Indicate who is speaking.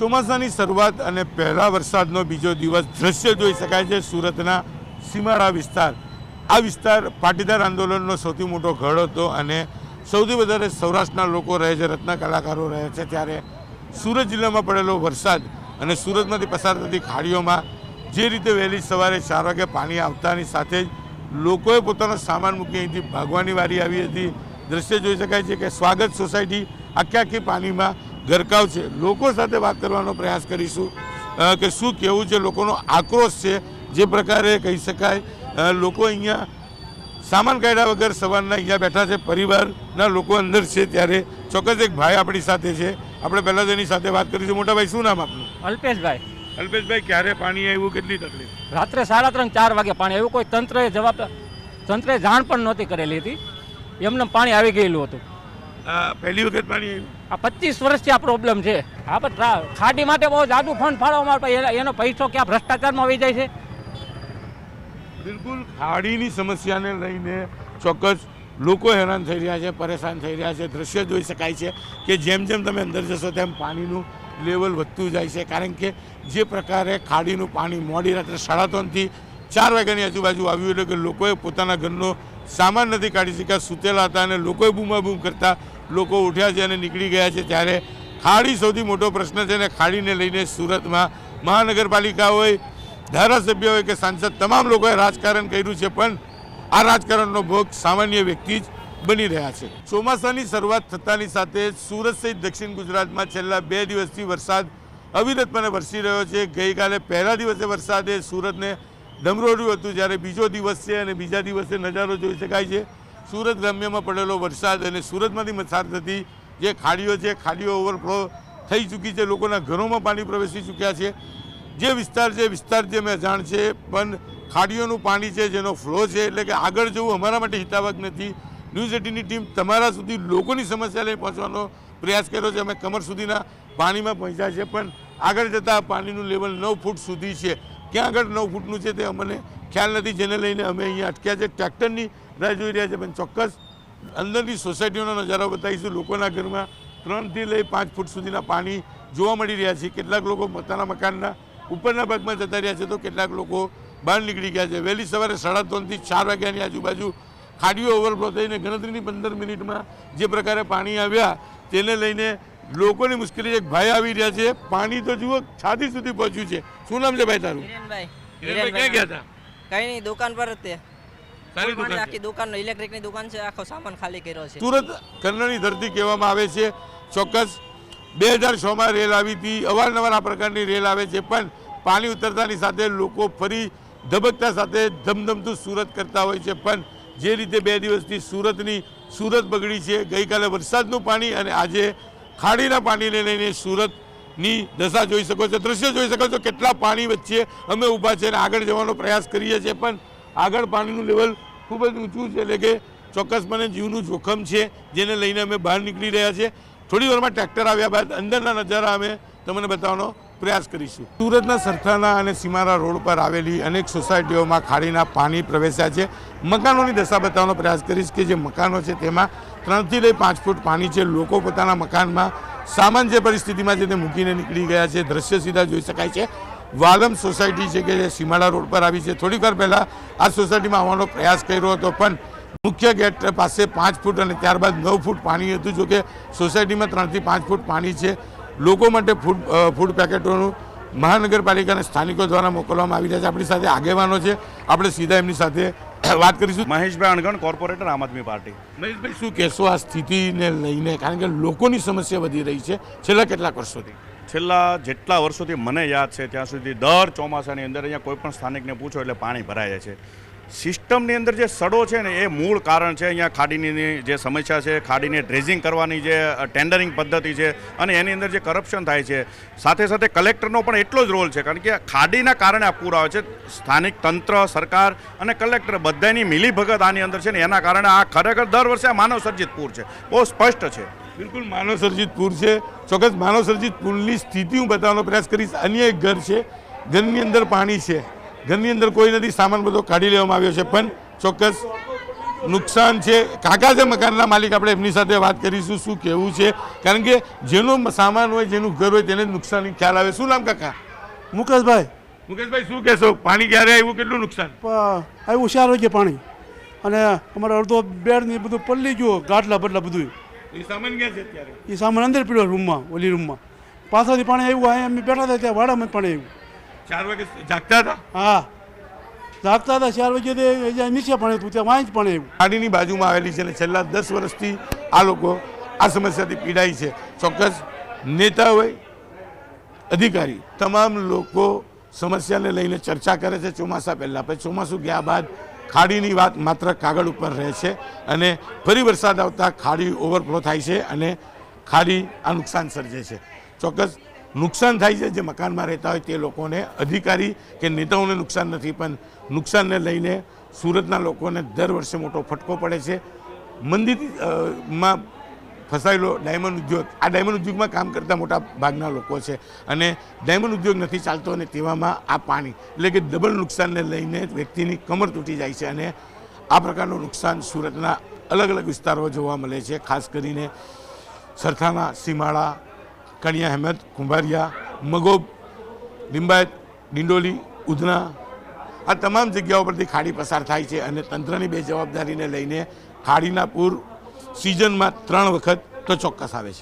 Speaker 1: ચોમાસાની શરૂઆત અને પહેલા વરસાદનો બીજો દિવસ દ્રશ્ય જોઈ શકાય છે સુરતના સીમાડા વિસ્તાર. આ વિસ્તાર પાટીદાર આંદોલનનો સૌથી મોટો ગઢ હતો અને સૌથી વધારે સૌરાષ્ટ્રના લોકો રહે છે, રત્ન કલાકારો રહે છે. ત્યારે સુરત જિલ્લામાં પડેલો વરસાદ અને સુરતમાંથી પસાર થતી ખાડીઓમાં જે રીતે વહેલી સવારે 4 વાગે પાણી આવતાની સાથે જ લોકોએ પોતાનો સામાન મૂકી અહીંથી ભાગવાની વારી આવી હતી. દ્રશ્ય જોઈ શકાય છે કે સ્વાગત સોસાયટી આખી પાણીમાં ગરકાવ છે. લોકો સાથે વાત કરવાનો પ્રયાસ કરીશું કે શું કહેવું છે, લોકોનો આક્રોશ છે. જે પ્રકારે કહી શકાય લોકો અહીંયા સામાન કાઢ્યા વગર સવારના અહીંયા બેઠા છે, પરિવારના લોકો અંદર છે. ત્યારે ચોક્કસ એક ભાઈ આપણી સાથે છે, આપણે પહેલાં તેની સાથે વાત કરીશું. મોટા ભાઈ, શું નામ આપનું?
Speaker 2: અલ્પેશભાઈ.
Speaker 1: અલ્પેશભાઈ, ક્યારે પાણી આવ્યું, કેટલી તકલીફ?
Speaker 2: રાત્રે 3:30-4 વાગે પાણી આવ્યું. કોઈ તંત્રએ જાણ પણ નહોતી કરેલી હતી, એમને પાણી આવી ગયેલું હતું.
Speaker 1: પહેલી વખત પાણી આવ્યું?
Speaker 2: આ 25 વર્ષથી આ પ્રોબ્લેમ છે. આ પણ ખાડી માટે બહુ જાદુ ફંડ ફાળવવામાં આવે, એનો પૈસો ક્યાં ભ્રષ્ટાચારમાં વહી જાય છે.
Speaker 1: બિલકુલ, ખાડીની સમસ્યાને લઈને ચોક્કસ લોકો હેરાન થઈ રહ્યા છે, પરેશાન થઈ રહ્યા છે. દ્રશ્ય જોઈ શકાય છે કે જેમ જેમ તમે અંદર જશો તેમ પાણીનું લેવલ વધતું જાય છે. કારણ કે જે પ્રકારે ખાડીનું પાણી મોડી રાત્રે 3:30થી 4 વાગ્યાની આજુબાજુ આવ્યું, એટલે કે લોકોએ પોતાના ઘરનો સામાન નથી કાઢી શક્યા, સૂતેલા હતા અને લોકોએ બૂમાબૂમ કરતા લોકો ઉઠ્યા છે અને નીકળી ગયા છે. ત્યારે ખાડી સૌથી મોટો પ્રશ્ન છે અને ખાડીને લઈને સુરતમાં મહાનગરપાલિકા હોય, ધારાસભ્ય હોય કે સાંસદ, તમામ લોકોએ રાજકારણ કર્યું છે, પણ આ રાજકારણનો ભોગ સામાન્ય વ્યક્તિ જ બની રહ્યા છે. ચોમાસાની શરૂઆત થતાની સાથે સુરત સહિત દક્ષિણ ગુજરાતમાં છેલ્લા 2 દિવસથી વરસાદ અવિરતપણે વરસી રહ્યો છે. ગઈકાલે પહેલા દિવસે વરસાદે સુરતને ડમરોળ્યું હતું, જ્યારે બીજો દિવસ છે અને બીજા દિવસે નજારો જોઈ શકાય છે. સુરત ગ્રામ્યમાં પડેલો વરસાદ અને સુરતમાંથી પસાર થતી જે ખાડીઓ છે, ખાડીઓ ઓવરફ્લો થઈ ચૂકી છે. લોકોના ઘરોમાં પાણી પ્રવેશી ચૂક્યા છે. જે વિસ્તાર જે મેં જાણ છે, પણ ખાડીઓનું પાણી છે જેનો ફ્લો છે, એટલે કે આગળ જવું અમારા માટે હિતાવક નથી. ન્યૂઝ 18ની ટીમ તમારા સુધી લોકોની સમસ્યા લઈ પહોંચવાનો પ્રયાસ કર્યો છે. અમે કમર સુધીના પાણીમાં પહોંચ્યા છે, પણ આગળ જતાં પાણીનું લેવલ 9 ફૂટ સુધી છે. ક્યાં આગળ 9 ફૂટનું છે તે અમને ખ્યાલ નથી, જેને લઈને અમે અહીંયા અટક્યા છે. ટ્રેક્ટરની રાહ જોઈ રહ્યા છે, પણ ચોક્કસ અંદરની સોસાયટીઓનો નજારો બતાવીશું. લોકોના ઘરમાં 3 થી લઈ 5 ફૂટ સુધીના પાણી જોવા મળી રહ્યા છે. કેટલાક લોકો પોતાના મકાનના ઉપરના ભાગમાં જતા રહ્યા છે, તો કેટલાક લોકો બહાર નીકળી ગયા છે. વહેલી સવારે 3:30થી 4 વાગ્યાની આજુબાજુ ખાડીઓ ઓવરફ્લો થઈને ગણતરીની 15 મિનિટમાં જે પ્રકારે પાણી આવ્યા, તેને લઈને લોકોની મુશ્કેલી. એક ભાઈ આવી રહ્યા છે, પાણી તો જુઓ છાતી સુધી પહોંચ્યું છે. શું નામ છે ભાઈ તારું?
Speaker 3: હિરેનભાઈ.
Speaker 1: ક્યાં ગયા હતા?
Speaker 3: કઈ નહીં, દુકાન પર જ તે.
Speaker 1: સારી દુકાન છે.
Speaker 3: આખી દુકાન ઇલેક્ટ્રિકની દુકાન છે, આખો સામાન ખાલી કર્યો છે.
Speaker 1: સુરત કર્ણની ધરતી કહેવામાં આવે છે. ચોક્કસ 2006માં રેલ આવી હતી, અવારનવાર આ પ્રકારની રેલ આવે છે, પણ પાણી ઉતરતાની સાથે લોકો ફરી ધબકતા સાથે ધમધમતું સુરત કરતા હોય છે. પણ જે રીતે 2 દિવસથી સુરત બગડી છે, ગઈકાલે વરસાદનું પાણી અને આજે ખાડીના પાણીને લઈને સુરતની દશા જોઈ શકો છો, દ્રશ્ય જોઈ શકો છો. કેટલા પાણી વચ્ચે અમે ઊભા છે અને આગળ જવાનો પ્રયાસ કરીએ છીએ, પણ આગળ પાણીનું લેવલ ખૂબ જ ઊંચું છે, એટલે કે ચોક્કસપણે જીવનું જોખમ છે, જેને લઈને અમે બહાર નીકળી રહ્યા છીએ. થોડી વારમાં ટ્રેક્ટર આવ્યા બાદ અંદરના નજારા અમે તમને બતાવવાનો પ્રયાસ કરીશું. સુરતના સરથાના અને સીમાડા રોડ પર આવેલી અનેક સોસાયટીઓમાં ખાડીના પાણી પ્રવેશ્યા છે. મકાનોની દશા બતાવવાનો પ્રયાસ કરીશ કે જે મકાનો છે તેમાં 3 થી લઈ 5 ફૂટ પાણી છે. લોકો પોતાના મકાનમાં સામાન જે પરિસ્થિતિમાં છે તે મૂકીને નીકળી ગયા છે. દ્રશ્ય સીધા જોઈ શકાય છે. વાલમ સોસાયટી છે કે જે સીમાડા રોડ પર આવી છે. થોડીક વાર પહેલાં આ સોસાયટીમાં આવવાનો પ્રયાસ કર્યો હતો, પણ મુખ્ય ગેટ પાસે 5 ફૂટ અને ત્યારબાદ 9 ફૂટ પાણી હતું. જોકે સોસાયટીમાં 3 થી 5 ફૂટ પાણી છે. લોકો માટે ફૂડ પેકેટોનું મહાનગરપાલિકાના સ્થાનિકો દ્વારા મોકલવામાં આવી રહ્યા છે. આપણી સાથે આગેવાનો છે, આપણે સીધા એમની સાથે વાત કરીશું.
Speaker 4: મહેશભાઈ અણગણ, કોર્પોરેટર, આમ આદમી પાર્ટી.
Speaker 1: મહેશભાઈ, શું કહેશો આ સ્થિતિને લઈને? કારણ કે લોકોની સમસ્યા વધી રહી છે છેલ્લા કેટલાક વર્ષોથી.
Speaker 4: છેલ્લા જેટલા વર્ષોથી મને યાદ છે ત્યાં સુધી દર ચોમાસાની અંદર અહીંયા કોઈ પણ સ્થાનિકને પૂછો એટલે પાણી ભરાય જાય છે. સિસ્ટમની અંદર જે સડો છે ને એ મૂળ કારણ છે. અહીંયા ખાડીની જે સમસ્યા છે, ખાડીને ડ્રેઝિંગ કરવાની જે ટેન્ડરિંગ પદ્ધતિ છે અને એની અંદર જે કરપ્શન થાય છે, સાથે સાથે કલેક્ટરનો પણ એટલો જ રોલ છે. કારણ કે ખાડીના કારણે આ પૂર આવે છે. સ્થાનિક તંત્ર, સરકાર અને કલેક્ટર બધાની મિલીભગત આની અંદર છે ને એના કારણે આ ખરેખર દર વર્ષે આ માનવ સર્જિત પૂર છે. બહુ સ્પષ્ટ છે.
Speaker 1: બિલકુલ માનવ સર્જિત પૂર છે. ચોક્કસ માનવ સર્જિત પૂરની સ્થિતિ હું બતાવવાનો પ્રયાસ કરીશ. અન્ય એક ઘર છે, ઘરની અંદર પાણી છે, ઘરની અંદર કોઈ નથી, સામાન બધો કાઢી લેવામાં આવ્યો છે, પણ ચોક્કસ નુકસાન છે. કાકા છે મકાનના માલિક, આપણે એમની સાથે વાત કરીશું શું કહેવું છે, કારણ કે જેનો સામાન હોય, જેનું ઘર હોય તેને જ નુકસાનની ખ્યાલ આવે. શું નામ કાકા?
Speaker 5: મુકેશભાઈ
Speaker 1: મુકેશભાઈ, શું કહેશો? પાણી ક્યારે આવ્યું, કેટલું નુકસાન?
Speaker 5: આવ્યું 4 વાગે પાણી, અને અમારો અડધો બેડ ને બધું પલળી ગયું, ગાટલા બદલા બધું.
Speaker 1: એ સામાન ક્યાં છે અત્યારે?
Speaker 5: એ સામાન અંદર પીડ્યો રૂમમાં, ઓલી રૂમમાં. પાછળથી પાણી આવ્યું, અહીંયા અમે બેઠા હતા ત્યાં વાડામાં જ પાણી આવ્યું.
Speaker 1: 4 વાગે જાગતા હતા?
Speaker 5: હા, જાગતા હતા 4 વાગે ત્યાં નીચે પાણી હતું, ત્યાં વાંચ પાણી આવ્યું.
Speaker 1: ખાડીની બાજુમાં આવેલી છે અને છેલ્લા 10 વર્ષથી આ લોકો આ સમસ્યાથી પીડાય છે. ચોક્કસ નેતા હોય, અધિકારી, તમામ લોકો સમસ્યાને લઈને ચર્ચા કરે છે ચોમાસા પહેલાં. પછી ચોમાસું ગયા બાદ ખાડીની વાત માત્ર કાગળ ઉપર રહે છે અને ફરી વરસાદ આવતા ખાડી ઓવરફ્લો થાય છે અને ખાડી આ નુકસાન સર્જે છે. ચોક્કસ નુકસાન થાય છે જે મકાનમાં રહેતા હોય તે લોકોને. અધિકારી કે નેતાઓને નુકસાન નથી, પણ નુકસાનને લઈને સુરતના લોકોને દર વર્ષે મોટો ફટકો પડે છે. મંદીમાં ફસાયેલો ડાયમંડ ઉદ્યોગ, આ ડાયમંડ ઉદ્યોગમાં કામ કરતા મોટા ભાગના લોકો છે અને ડાયમંડ ઉદ્યોગ નથી ચાલતો અને તેવામાં આ પાણી એટલે કે ડબલ નુકસાનને લઈને વ્યક્તિની કમર તૂટી જાય છે. અને આ પ્રકારનું નુકસાન સુરતના અલગ અલગ વિસ્તારો જોવા મળે છે. ખાસ કરીને સરથાના, સીમાડા, કણિયા અહેમદ, કુંભારિયા, મગોબ, લિંબાયત, ડિંડોલી, ઉધના, આ તમામ જગ્યાઓ પરથી ખાડી પસાર થાય છે અને તંત્રની બેજવાબદારીને લઈને ખાડીના પૂર સિઝનમાં 3 વખત તો ચોક્કસ આવે છે.